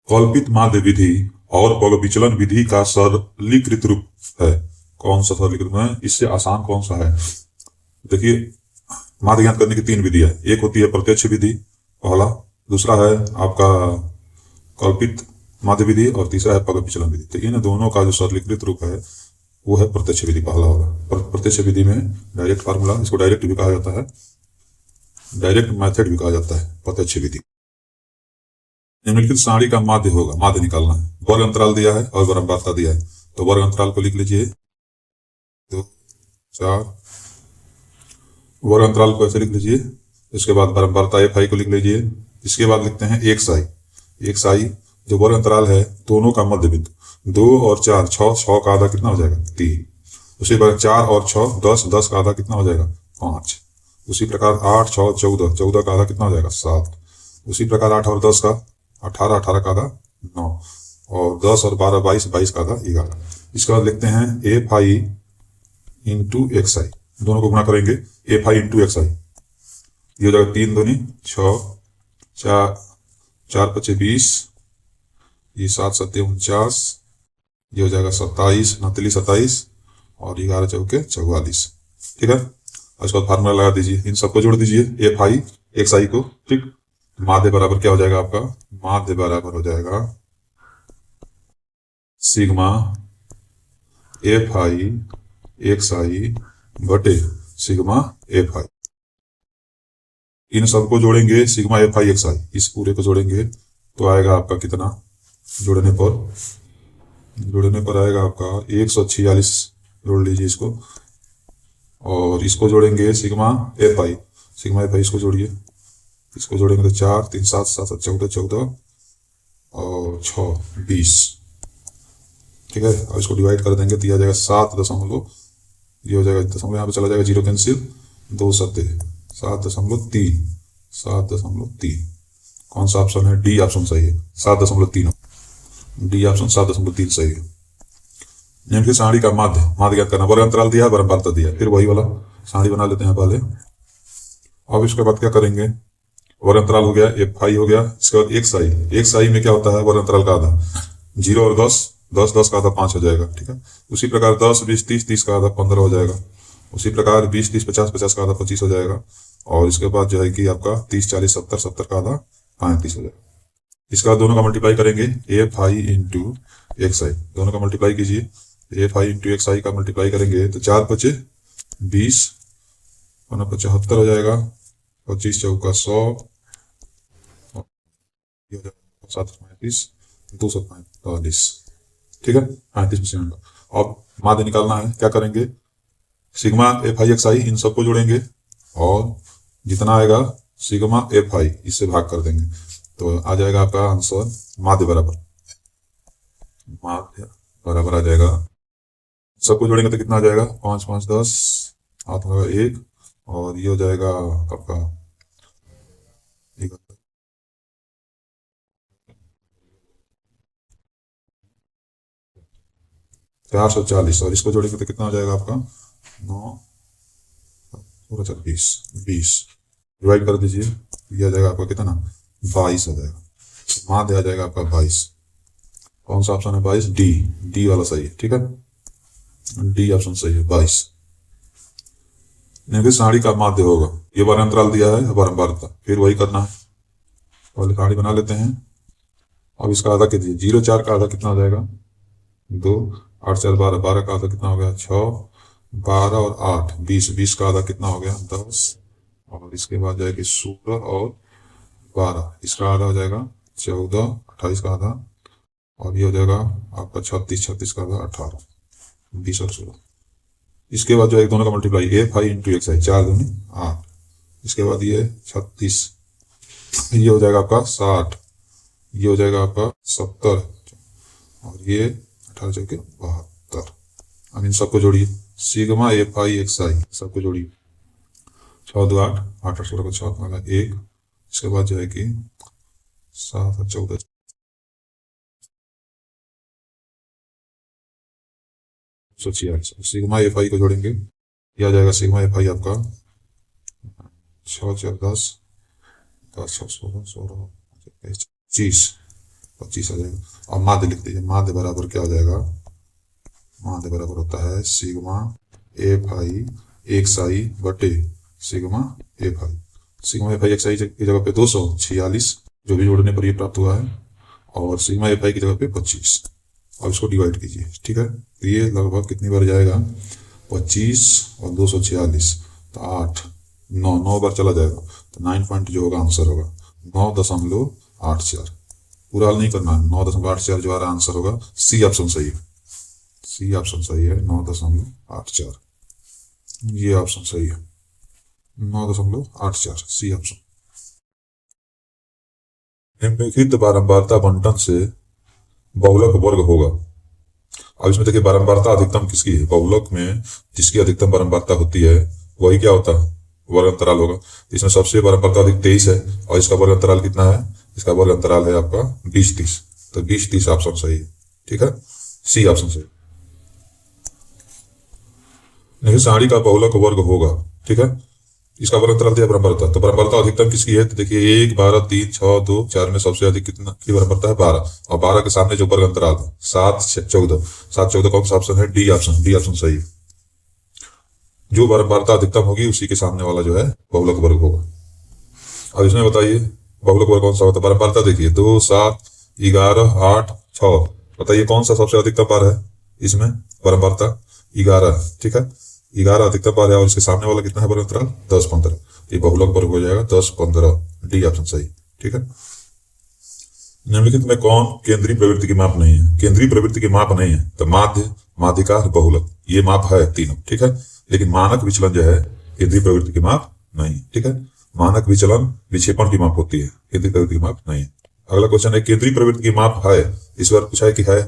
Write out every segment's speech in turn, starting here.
कल्पित माध्य विधि और बल विचलन विधि का सरलीकृत रूप है। कौन सा सरलीकृत है, इससे आसान कौन सा है? देखिए, माध्य ज्ञात करने की तीन विधियां, एक होती है प्रत्यक्ष विधि पहला, दूसरा है आपका कल्पित माध्य विधि और तीसरा है बल विचलन विधि। तो इन दोनों का जो सरलीकृत रूप है वो है प्रत्यक्ष विधि पहला होगा। प्रत्यक्ष विधि में डायरेक्ट फार्मूला, इसको डायरेक्ट भी कहा जाता है, डायरेक्ट मेथड भी कहा जाता है प्रत्यक्ष विधि। निम्नलिखित सारणी का माध्य होगा, माध्य निकालना है। वर्ग अंतराल दिया है और बारंबारता दिया है, तो वर्ग अंतराल को लिख लीजिए 2 4, वर्ग अंतराल को ऐसे लिख लीजिए। इसके बाद बारंबारता एफ आई को लिख लीजिए। इसके बाद लिखते हैं एक साई। एक साई जो वर्ग अंतराल है दोनों का मध्य बिंदु, 2 और 4, 6 का आधा कितना हो जाएगा 3। उसी प्रकार 4 और 6 10, 10 का आधा कितना हो जाएगा 5। उसी प्रकार 8 6 14, 14 का आधा कितना हो जाएगा 7। उसी प्रकार 8 और 10 का 18, 18 का आधा 9, और 10 और 12 22, 22 का आधा 11। इसके बाद लिखते हैं एफ आई इंटू एक्स आई, दोनों को गुणा करेंगे एफ आई इंटू एक्स आई। ये हो जाएगा 3 दूनी 6, 4 4 5 20, ये 7 7 49, ये हो जाएगा 27 9 27, और 11 चौके 44। ठीक है, और इसके बाद फार्मूला लगा दीजिए, इन सबको जोड़ दीजिए एफ आई एक्स आई को। ठीक, माध्य बराबर क्या हो जाएगा आपका, माध्य बराबर हो जाएगा sigma F I X I बटे सिग्मा एफ आई। इन सबको जोड़ेंगे सिग्मा एफ आई एक्स आई, इस पूरे को जोड़ेंगे तो आएगा आपका कितना, जोड़ने पर आएगा आपका 146। जोड़ लीजिए इसको, और इसको जोड़ेंगे सिग्मा एफ आई, इसको जोड़िए, इसको जोड़ेंगे तो 4 3 7 7 7 14 14 और 6 20। ठीक है, और इसको डिवाइड कर देंगे तो यह आ जाएगा 7 ये हो जाएगा दशमलव, यहाँ पे चला जाएगा 0 कैंसिल, 2 सत्ते 7.3, 7.3। कौन सा ऑप्शन है, डी ऑप्शन सही है, 7.3, डी ऑप्शन 7.3 सही है। निम्नलिखित सारणी का माध्य ज्ञात करना। वर्ग अंतराल दिया, बारंबारता दिया, फिर वही वाला सारणी बना लेते हैं पहले। अब इसके बाद क्या करेंगे, वर्ग अंतराल हो गया, एफ आई हो गया, इसके बाद एक साई में क्या होता है, वर्ग अंतराल का आधा 0 और 10, 10 10 का आधा 5 हो जाएगा। ठीक है, उसी प्रकार 10 20 30, 30 का आधा 15 हो जाएगा। उसी प्रकार 20 30 50, 50 का आधा 25 हो जाएगा। और इसके बाद जो है कि आपका 30 40 70, 70 का आधा 35 हो जाएगा। इसका दोनों का मल्टीप्लाई करेंगे, एफ आई इंटू एक्स आई, दोनों का मल्टीप्लाई कीजिए। एफ आई इंटू एक्स आई का मल्टीप्लाई करेंगे तो 4 5 20, 75 हो जाएगा, 25 चौका 100, 7 35, 245। ठीक है, 35%। अब माध्य निकालना है, क्या करेंगे, सिग्मा एफ आई एक्स आई इन सबको जोड़ेंगे, और जितना आएगा सिग्मा एफ आई इससे भाग कर देंगे, तो आ जाएगा आपका आंसर माध्य बराबर आ जाएगा। सबको जोड़ेंगे तो कितना आ जाएगा, 5 5 10, हाथ में 1, और ये हो जाएगा आपका 440, और इसको जोड़ेंगे तो कितना हो जाएगा आपका 9 20 20, डिवाइड कर दीजिए, ये आ जाएगा आपका कितना 22 आ जाएगा। माध्य आ जाएगा आपका 22। कौन सा ऑप्शन है 22, डी वाला सही है। ठीक है, डी ऑप्शन सही है 22। निम्नलिखित सारणी का माध्य होगा, ये वर्ग अंतराल दिया है, बारंबारता, फिर वही करना है, पहले सारणी बना लेते हैं। अब इसका आधा कीजिए, 0 4 का आधा कितना हो जाएगा 2, 8 4 12, 12 का आधा कितना हो गया 6, 12 और 8 20, 20 का आधा कितना हो गया 10, और इसके बाद जाएगी 16 और 12, इसका आधा हो जाएगा 14, 28 का आधा, और ये हो जाएगा आपका 36, 36 का आधा 18, 20 और 16। इसके बाद जो है दोनों का multiply, F I into X I, 4 दूनी 8, इसके बाद ये 36, ये हो जाएगा आपका 60, ये हो जाएगा आपका 70, और ये 18 चौके 72। अब इन सबको जोड़िए, सिग्मा एफ आई एक्स आई सबको जोड़िए, 6 2 8, 8 16 को 6 वाला 1, इसके बाद जो है कि 7 14 146। सिग्मा एफ आई को जोड़ेंगे, यह आ जाएगा सिग्मा एफ आई आपका 6 4 10, 10 6 16 16 25, 25 आ जाएगा। अब माध्य लिख दीजिए, माध्य बराबर क्या हो जाएगा, माध्य बराबर होता है sigma F I X I बटे sigma F I. Sigma F I X I की जगह पे 246 जो भी जोड़ने पर ये प्राप्त हुआ है, और सिग्मा एफ आई की जगह पे 25, और इसको डिवाइड कीजिए। ठीक है, तो ये लगभग कितनी बार जाएगा, 25 और 246 तो 8, 9 बार चला जाएगा, तो 9 पॉइंट जो होगा आंसर होगा 9.84। पूरा हल नहीं करना है, 9.84 जो आ रहा आंसर होगा। सी ऑप्शन सही है, सी ऑप्शन सही है, 9.84 ये ऑप्शन सही है, 9.84 सी ऑप्शन। निम्नलिखित बारंबारता बंटन से बहुलक वर्ग होगा। अब इसमें देखिए बारंबारता अधिकतम किसकी है, बहुलक में जिसकी अधिकतम बारंबारता होती है वही क्या होता है, वर्ग अंतराल होगा। इसमें सबसे बारंबारता अधिक 23 है, और इसका वर्ग अंतराल कितना है, इसका वर्ग अंतराल है आपका 20-30, तो 20-30 ऑप्शन सही है। ठीक है, सी ऑप्शन सही। नहीं, साड़ी का बहुलक वर्ग होगा। ठीक है, इसका वर्ग अंतराल दिया बारंबारता, तो बारंबारता अधिकतम किसकी है, तो देखिए 1, 12, 3, 6, 2, 4 में सबसे अधिक कितना की बारंबारता है 12, और 12 के सामने जो वर्ग अंतराल है 7, 14, 7, 14 कौन सा ऑप्शन है, डी ऑप्शन, डी ऑप्शन सही है। जो बारंबारता अधिकतम होगी उसी के सामने वाला जो है बहुलक वर्ग होगा। अब इसमें बताइए बहुलक वर्ग कौन सा होता है, बारंबारता देखिए 2, 7, 11, 8, 6, बताइए कौन सा सबसे अधिकतम बार है, इसमें बारंबारता 11। ठीक है, 11 अधिकतम बार है, और इसके सामने वाला कितना है वर्ग अंतराल 10, 15, ये बहुलक वर्ग हो जाएगा 10, 15, डी ऑप्शन सही। ठीक है, निम्नलिखित में कौन केंद्रीय प्रवृत्ति की माप नहीं है, केंद्रीय प्रवृत्ति की माप नहीं है, तो माध्य, माध्यिका, बहुलक ये माप है तीनों। ठीक है, लेकिन मानक विचलन जो है केंद्रीय प्रवृत्ति की माप नहीं। ठीक है, मानक विचलन विक्षेपण की माप होती है, केंद्रीय प्रवृत्ति की माप नहीं है। अगला क्वेश्चन है केंद्रीय प्रवृत्ति की माप है, इस बार पूछा है कि है,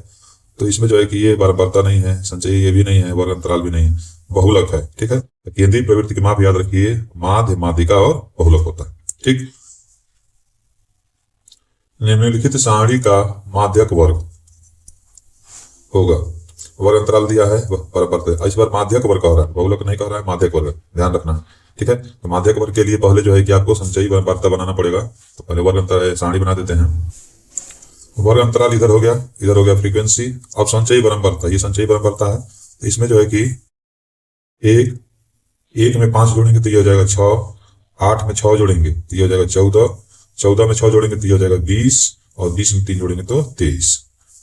तो इसमें जो है कि ये बारंबारता नहीं है, संचयी ये भी नहीं है, वर्ग अंतराल भी नहीं है, बहुलक है। ठीक है, केंद्रीय प्रवृत्ति की माप याद रखिए माध्य, माध्यिका और बहुलक होता है। ठीक, निम्नलिखित सारणी का माध्यक वर्ग होगा, वर्ग अंतराल दिया है बारंबारता, इस बार माध्यक वर्ग कह रहा है, बहुलक नहीं कह रहा है, माध्यक वर्ग ध्यान रखना है। ठीक है, तो माध्यक वर्ग के लिए पहले जो है कि आपको संचयी बारंबारता बनाना पड़ेगा, तो पहले वर्ग अंतराल सारणी बना देते हैं। वर्ग अंतराल इधर हो गया, इधर हो गया फ्रीक्वेंसी। अब संचयी बारंबारता, ये संचयी बारंबारता है, तो इसमें जो है कि एक में 5 जोड़ेंगे तो ये हो जाएगा 6, 8 में 6 जोड़ेंगे तो ये हो जाएगा 14, 14 में 6 जोड़ेंगे तो ये हो जाएगा 20, और 20 में 3 जोड़ेंगे तो 23।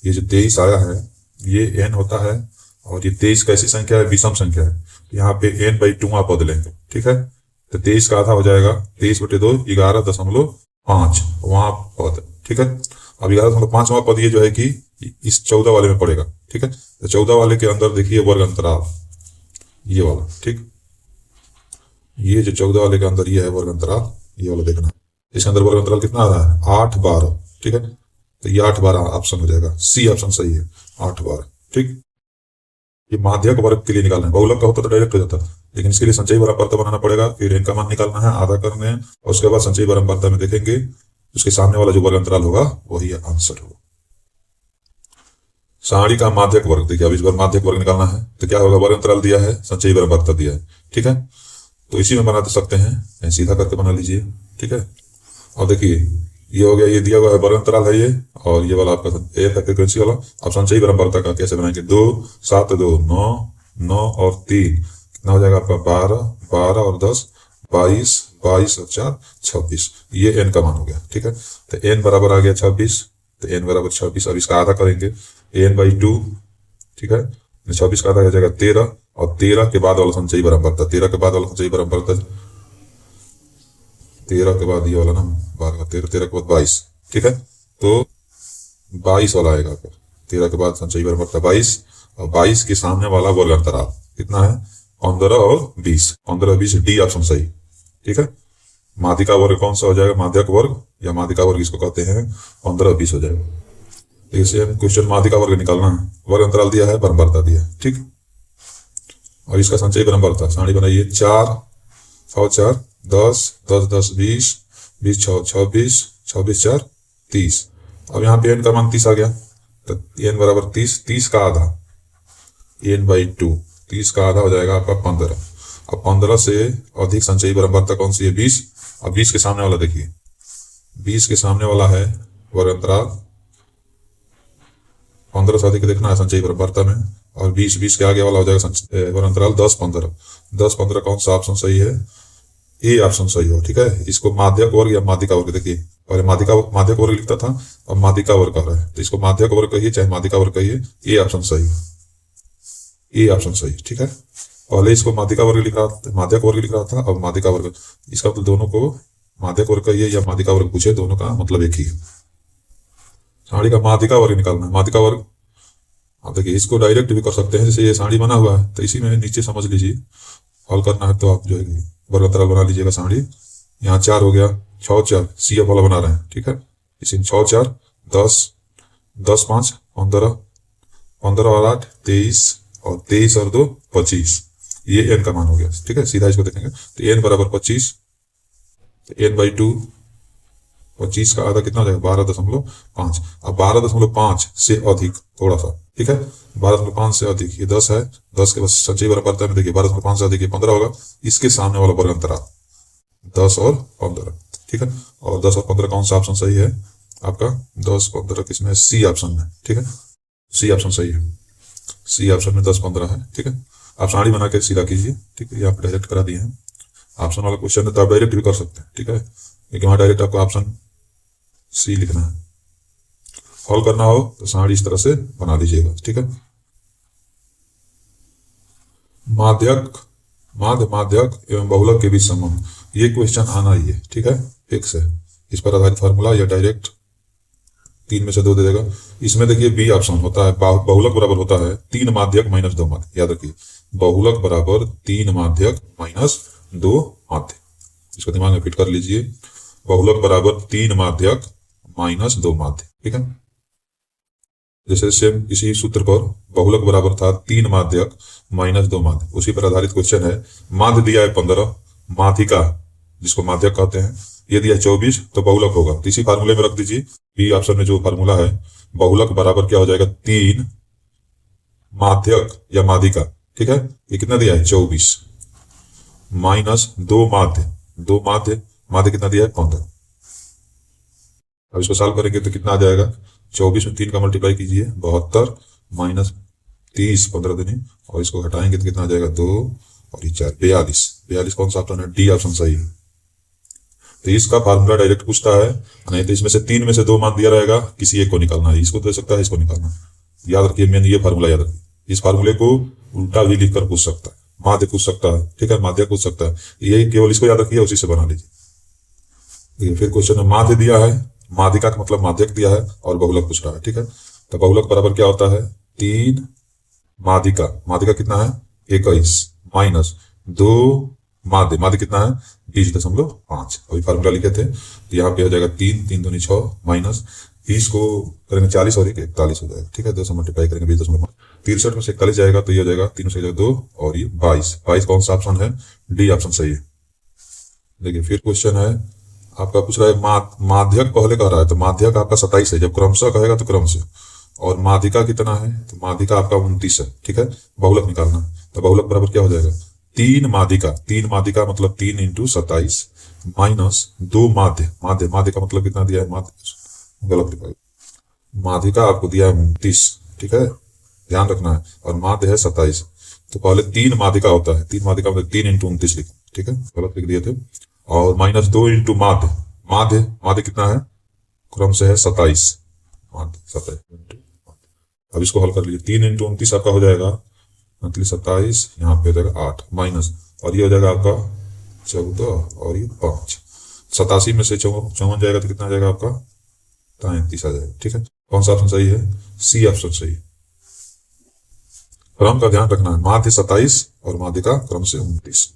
ये जो 23 आया है ये n होता है, और ये 23 कैसी संख्या है, विषम संख्या है, यहाँ पे n/2 आप पद लेंगे। ठीक है, तो 23 का आधा हो जाएगा 23/2 11.5 वहां पद। ठीक है, अब 11.5वां पद ये जो है कि इस 14 वाले में पड़ेगा। ठीक है, तो 14 वाले के अंदर देखिए वर्ग अंतराल ये वाला। ठीक, ये जो 14 वाले के अंदर ये है वर्ग अंतराल, ये वाला देखना, इसके अंदर वर्ग अंतराल कितना आ रहा है 8, 12। ठीक है, तो ये 8, 12 ऑप्शन हो जाएगा, सी ऑप्शन सही है, 8, 12। ठीक, ये माध्यक वर्ग के लिए निकालना है, बहुलक का होता तो डायरेक्ट हो जाता, लेकिन इसके लिए संचयी बारंबारता बनाना पड़ेगा, फिर इनका मान निकालना है, आधा करने हैं, और उसके बाद संचयी बारंबारता में देखेंगे उसके सामने वाला जो वर्ग अंतराल होगा वही आंसर होगा। सारणी का माध्यक वर्ग, देखिए अब इस बार माध्यक वर्ग निकालना है, तो क्या होगा, वर्ग अंतराल दिया है, संचयी बारंबारता दिया है। ठीक है, तो इसी में बना सकते हैं, सीधा करके बना लीजिए। ठीक है, और देखिए ये हो गया, ये दिया हुआ है वर्ग अंतराल है ये, और ये वाला आपका एफ है फ्रीक्वेंसी वाला। अब संचयी बारंबारता का कैसे बनाएंगे, 2, 7, 2, 9, 9 और 3 कितना हो जाएगा आपका 12, 12 और 10 22, 22 और 4 26, ये n का मान हो गया। ठीक है, तो n बराबर आ गया 26, तो n बराबर 26। अब इसका आधा करेंगे n/2। ठीक है, 26 का आधा हो जाएगा 13, और 13 के बाद वाला संचयी बारंबारता, 13 के बाद वाला संचयी बारंबारता, 13 के बाद ये वाला ना 12, 13 के बाद 22। ठीक है, तो 22 वाला आएगा, 13 के बाद संचयी बारंबारता 22, और 22 के सामने वाला वर्ग अंतराल कितना है 15 और 20, 15 और 20 डी ऑप्शन सही। ठीक है, माध्यिका वर्ग कौन सा हो जाएगा, माध्यक वर्ग या माध्यिका वर्ग इसको कहते हैं, 15 और 20 हो जाएगा। इसे क्वेश्चन माध्यिका वर्ग निकालना है, वर्ग अंतराल दिया है, बारंबारता दिया है। ठीक, और इसका संचयी बारंबारता सारणी बनाइए, 4, 6, 4, 10, 10, 10, 20, 20, 6, 26, 26, 4, 30। अब यहाँ पे n का मान 30 आ गया, तो n बराबर 30, 30 का आधा n/2, 30 का आधा हो जाएगा आपका 15। अब 15 से अधिक संचयी बारंबारता कौन सी है, 20। अब 20 के सामने वाला देखिए, 20 के सामने वाला है वर्ग अंतराल 15 से अधिक देखना है संचयी परम्परता में, और 20 के आगे वाला हो जाएगा वर्ग अंतराल 10-15। 10-15 कौन सा ऑप्शन सही है? ए ऑप्शन सही हो। ठीक है, इसको माध्यक वर्ग या माध्यिका वर्ग, देखिए और माध्यक वर्ग लिखता था, अब माध्यिका वर्ग कह रहा है, तो इसको माध्यक वर्ग कहिए चाहे माध्यिका वर्ग कहिए, ए ऑप्शन सही, ए ऑप्शन सही। ठीक है, पहले इसको माध्यिका वर्ग लिख रहा था, माध्यक वर्ग लिख रहा था, अब माध्यिका वर्ग। इसका मतलब दोनों को माध्यक वर्ग कहिए या माध्यिका वर्ग पूछे, दोनों का मतलब एक ही है। सारणी का माध्यिका वर्ग निकालना है, माध्यिका वर्ग। आप देखिए इसको डायरेक्ट भी कर सकते हैं, जैसे ये सारणी बना हुआ है तो इसी में नीचे समझ लीजिए, हल करना है तो आप जो है वर्ग अंतराल बना लीजिएगा सारणी। यहाँ 4 हो गया, 6 4 सी वाला बना रहे हैं। ठीक है, इसी 6 4 10, 10 5 15, 15 और 8 23, और 23 और 2 25, ये n का मान हो गया। ठीक है, सीधा इसको देखेंगे तो n बराबर 25, n/2, 25 का आधा कितना हो जाएगा? 12.5। अब 12.5 से अधिक थोड़ा सा, ठीक है, 12.5 से अधिक ये 10 है, 10 के बस संचयी परम्परता में देखिए 12.5 से अधिक ये 15 होगा, इसके सामने वाला वर्ग अंतराल 10 और 15। ठीक है, और 10 और 15 कौन सा ऑप्शन सही है आपका? 10-15 किसमें? सी ऑप्शन में। ठीक है, सी ऑप्शन सही है, सी ऑप्शन में 10-15 है। ठीक है, आप सारणी बना के सीधा कीजिए। ठीक है, ये आप डायरेक्ट करा दिए हैं, ऑप्शन वाला क्वेश्चन है तो आप डायरेक्ट भी कर सकते हैं। ठीक है, लेकिन वहां डायरेक्ट आपको ऑप्शन सी लिखना है। हल करना हो तो सारणी इस तरह से बना लीजिएगा। ठीक है, माध्यक माध्यक एवं बहुलक के बीच संबंध, ये क्वेश्चन आना ही है। ठीक है, फिक्स है, इस पर आधारित फार्मूला या डायरेक्ट 3 में से 2 दे देगा। इसमें देखिए बी ऑप्शन होता है, बहुलक बराबर होता है 3 माध्यक माइनस 2 माध्य। याद रखिए, बहुलक बराबर 3 माध्यक माइनस 2 माध्य, इसको दिमाग में फिट कर लीजिए। बहुलक बराबर 3 माध्यक माइनस 2 माध्य। ठीक है, जैसे सेम इसी सूत्र पर बहुलक बराबर था 3 माध्यक माइनस 2 माध्य, उसी पर आधारित क्वेश्चन है। माध्य दिया है 15, माध्यिका जिसको माध्यक कहते हैं ये दिया 24, तो बहुलक होगा तो इसी फार्मूले में रख दीजिए। बी ऑप्शन में जो फार्मूला है, बहुलक बराबर क्या हो जाएगा? 3 माध्यक या माध्यिका। ठीक है, ये कितना दिया है? 24 माइनस 2 माध्य, 2 माध्य, माध्य कितना दिया है? 15। अब इसको सॉल्व करेंगे तो कितना आ जाएगा? 24 में 3 का मल्टीप्लाई कीजिए 72 माइनस 30 15 दिन, और इसको घटाएंगे तो कितना आ जाएगा? 2 और ये 4 42। 42 कौन सा ऑप्शन है? डी ऑप्शन सही है। तो इसका फार्मूला डायरेक्ट पूछता है, नहीं तो इसमें से 3 में से 2 मान दिया रहेगा, किसी एक को निकालना है, इसको दे सकता है, इसको निकालना। याद रखिए, मेन ये फार्मूला याद रखिए। इस फार्मूले को उल्टा भी लिखकर पूछ सकता है, माध्य पूछ सकता है। ठीक है, माध्य पूछ सकता है, ये केवल इसको याद रखिए, उसी से बना लीजिए। फिर क्वेश्चन में माध्य दिया है, माध्यिका का मतलब माध्यक दिया है, और बहुलक पूछ रहा है। ठीक है, तो बहुलक बराबर क्या होता है? 3 माध्यिका, माध्यिका कितना है? 21 माइनस 2 माध्य, माध्य कितना है? 20.5। अभी फार्मूला लिखे थे तो यहाँ पे हो जाएगा 3 3 दूनी 6 माइनस 20 को करेंगे 40 और 41 हो जाएगा। ठीक है, 2 से मल्टीप्लाई करेंगे 20.5, 63 में से 41 जाएगा तो ये हो जाएगा 3 से 2 और ये 22। 22 कौन सा ऑप्शन है? डी ऑप्शन सही है। देखिए फिर क्वेश्चन है आपका, पूछ रहा है माध्यक पहले कह रहा है, तो माध्यक आपका 27 है, जब क्रमशः कहेगा तो क्रम से, और माध्यिका कितना है? तो माध्यिका आपका 29 है। ठीक है, बहुलक निकालना, तो बहुलक बराबर क्या हो जाएगा? 3 माध्यिका, 3 माध्यिका मतलब 3 × 27 माइनस 2 माध्य, माध्य माध्य का मतलब कितना दिया है? माध्य गलत लिखा है, माध्यिका आपको दिया है 29। ठीक है, ध्यान रखना है, और माध्य है 27, तो पहले 3 माध्यिका होता है, 3 माध्यिका मतलब 3 × 29 लिख। ठीक है, गलत लिख दिए थे, और माइनस 2 × माध्य, माध्य माध्य कितना है? क्रम से है 27, माध्य 27। अब इसको हल कर लीजिए, 3 × 29 आपका हो जाएगा 27, यहाँ पे हो जाएगा 8 माइनस, और ये हो जाएगा आपका 14 और ये 5। 87 में से 54 जाएगा तो कितना आ जाएगा आपका? 33 आ जाएगा। ठीक है, कौन सा ऑप्शन सही है? सी ऑप्शन सही है। क्रम का ध्यान रखना है, माध्य 27 और माध्यिका क्रम से 29।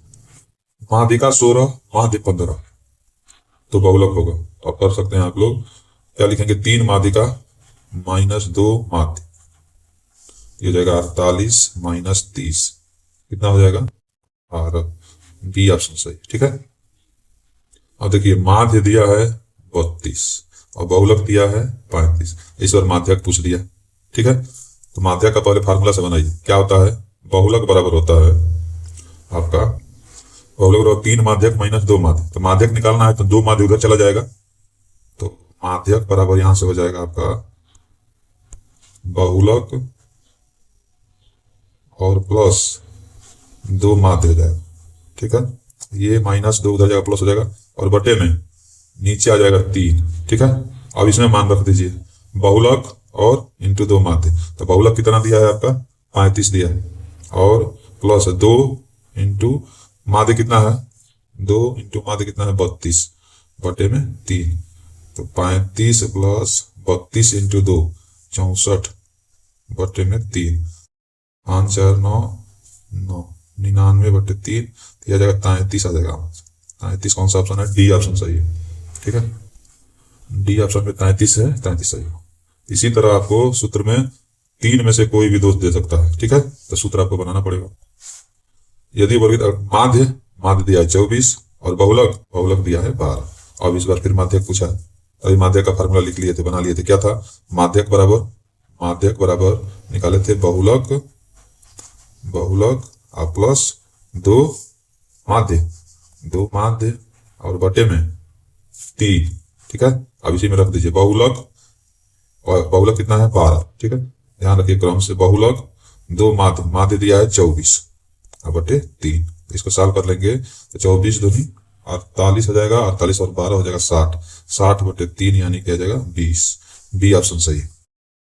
माध्यिका 16, माध्य 15, तो बहुलक होगा। अब कर सकते हैं आप लोग, क्या लिखेंगे? 3 माध्यिका माइनस 2 माध्य, ये हो जाएगा 48 माइनस 30, कितना हो जाएगा? 12। बी ऑप्शन सही। ठीक है, अब देखिए माध्य दिया है 32 और बहुलक दिया है 35, इस बार माध्यक पूछ दिया। ठीक है, तो माध्यक का पहले फार्मूला से बनाइए, क्या होता है? बहुलक बराबर होता है आपका, बहुलक बराबर 3 माध्यक माइनस 2 माध्य, तो माध्यक निकालना है तो 2 माध्य उधर चला जाएगा, तो माध्यक बराबर यहां से हो जाएगा आपका बहुलक और प्लस 2 माध्य हो जाएगा। ठीक है, ये -2 उधर जाएगा, प्लस हो जाएगा, और बटे में नीचे आ जाएगा 3। ठीक है, अब इसमें मान रख दीजिए बहुलक और इंटू 2 माध्य। तो बहुलक कितना दिया है आपका 35 दिया है, और प्लस 2 इंटू माध्य कितना है 2 इंटू माध्य कितना है 32 बटे में 3। तो 35 प्लस 32 इंटू 2 64 बटे में 3। 5 4 9 9 99 बटे 3 आ जाएगा 33 आ जाएगा। 33 कौन सा ऑप्शन है? डी ऑप्शन सही है। ठीक है, डी ऑप्शन में 33 है, 33 सही है। इसी तरह आपको सूत्र में 3 में से कोई भी दोष दे सकता है। ठीक है, तो सूत्र आपको बनाना पड़ेगा। यदि वर्गित माध्य दिया है 24 और बहुलक दिया है 12। अब इस बार फिर माध्यक पूछा है। अभी माध्यक का फार्मूला लिख लिए थे, बना लिए थे। क्या था? माध्यक बराबर निकाले थे बहुलक प्लस 2 माध्य और बटे में 3। ठीक है, अब इसी में रख दीजिए बहुलक कितना है 12। ठीक है, ध्यान रखिए क्रम से। बहुलक 2 माध्य दिया है 24 और बटे 3। इसको सॉल्व कर लेंगे तो 24 दूनी 48 हो जाएगा, 48 और 12 हो जाएगा 60 बटे 3 यानी क्या हो जाएगा 20। बी ऑप्शन सही।